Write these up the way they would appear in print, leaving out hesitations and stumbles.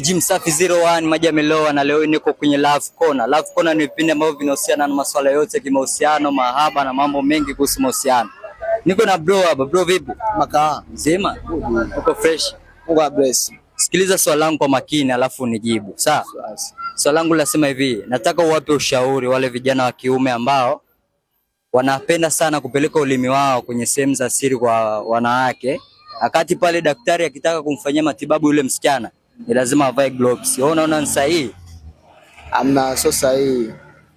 Jim Safi 01 Maji Yameloa, na leo niko kwenye Love Corner. Love Corner ni vipindi ambavyo vinahusiana na masuala yote ya kimahusiano, mahaba na mambo mengi kuhusu mahusiano. Niko na bro hapa. Bro vipi? Makaa. Mzima? Uko fresh? Mungu bless. Sikiliza swali langu kwa makini alafu unijibu. Sawa? Swali langu linasema hivi, nataka uwape ushauri wale vijana wa kiume ambao wanapenda sana kupeleka ulimi wao kwenye sehemu za siri kwa wanawake. Wakati pale daktari akitaka kumfanyia matibabu yule msichana, ni lazima avae gloves. Wewe unaona ni sahihi? Amna, sio sahihi.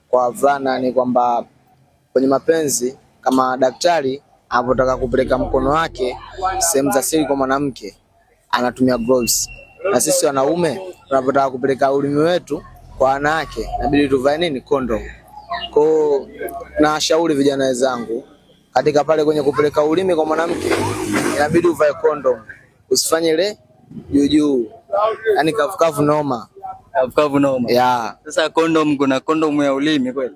Kwa wavulana ni kwamba kwenye mapenzi, kama daktari anapotaka kupeleka mkono wake sehemu za siri kwa mwanamke, anatumia gloves. Na sisi wanaume tunapotaka kupeleka ulimi wetu kwa wanawake, inabidi tuvae nini? Condom. Kwa na shauri vijana wenzangu, katika pale kwenye kupeleka ulimi kwa mwanamke, inabidi uvae condom. Usifanye ile juu. Yaani kavukavu noma. Kavukavu noma. Yeah. Sasa condom, kuna condom ya ulimi kweli?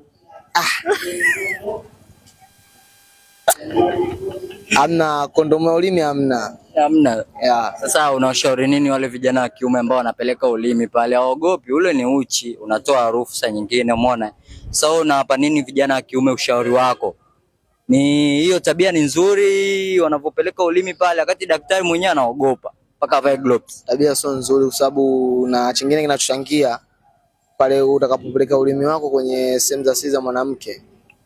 Amna condom ya ulimi, amna. Hamna. Yeah. Sasa unawashauri nini wale vijana wa kiume ambao wanapeleka ulimi pale? Hawaogopi, ule ni uchi, unatoa harufu saa nyingine, umeona? Sasa unawapa nini vijana wa kiume, ushauri wako? Ni hiyo tabia ni nzuri wanapopeleka ulimi pale, wakati daktari mwenyewe anaogopa mpaka avae gloves. Tabia sio nzuri kwa sababu na chingine kinachochangia pale utakapopeleka ulimi wako kwenye sehemu za siri za mwanamke,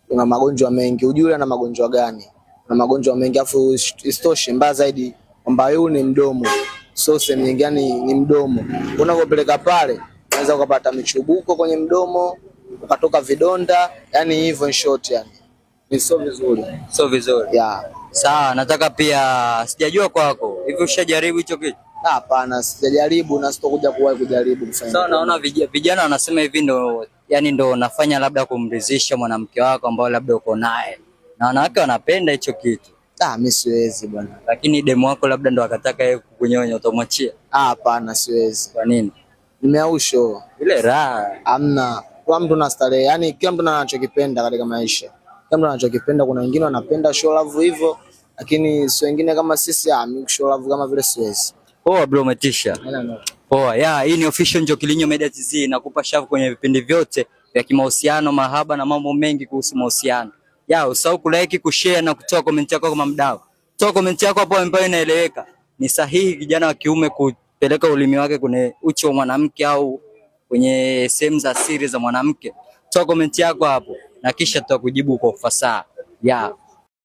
una magonjwa mengi. Ujue ana magonjwa gani? Na magonjwa mengi, afu istoshe mbaya zaidi kwamba yule ni mdomo. So sehemu nyingine ni mdomo. Unapopeleka pale unaweza ukapata michubuko kwenye mdomo, ukatoka vidonda, yani hivyo in short yani. Ni sio vizuri. Sio vizuri. Yeah. Sawa, nataka pia, sijajua kwako, hivi ushajaribu hicho kitu? Hapana, sijajaribu na sitokuja kuwahi kujaribu kufanya. Sawa, naona vijana wanasema hivi ndo, yani ndo nafanya labda kumridhisha mwanamke wako ambao labda uko naye. Na wanawake wanapenda hicho kitu. Mimi siwezi bwana. Lakini demu wako labda ndo akataka yeye kukunyonya, utamwachia? Hapana, siwezi. Kwa nini? Nimeausho. Ile raha. Amna. Kwa mtu na starehe, yani kila mtu anachokipenda katika maisha. Kila mtu anachokipenda. Kuna wengine wanapenda show love hivyo, lakini sio wengine kama sisi, mimi show love kama vile siwezi. Poa bro, umetisha. Poa. Hii ni official Njokilinyo Media TZ, nakupa shavu kwenye vipindi vyote vya kimahusiano, mahaba na mambo mengi kuhusu mahusiano. Usahau kulike, kushare na kutoa comment yako kama mdau. Toa comment yako hapo ambayo inaeleweka. Ni sahihi kijana wa kiume kupeleka ulimi wake kwenye uchi wa mwanamke au kwenye sehemu za siri za mwanamke? Toa comment yako hapo na kisha tutakujibu kwa ufasaha.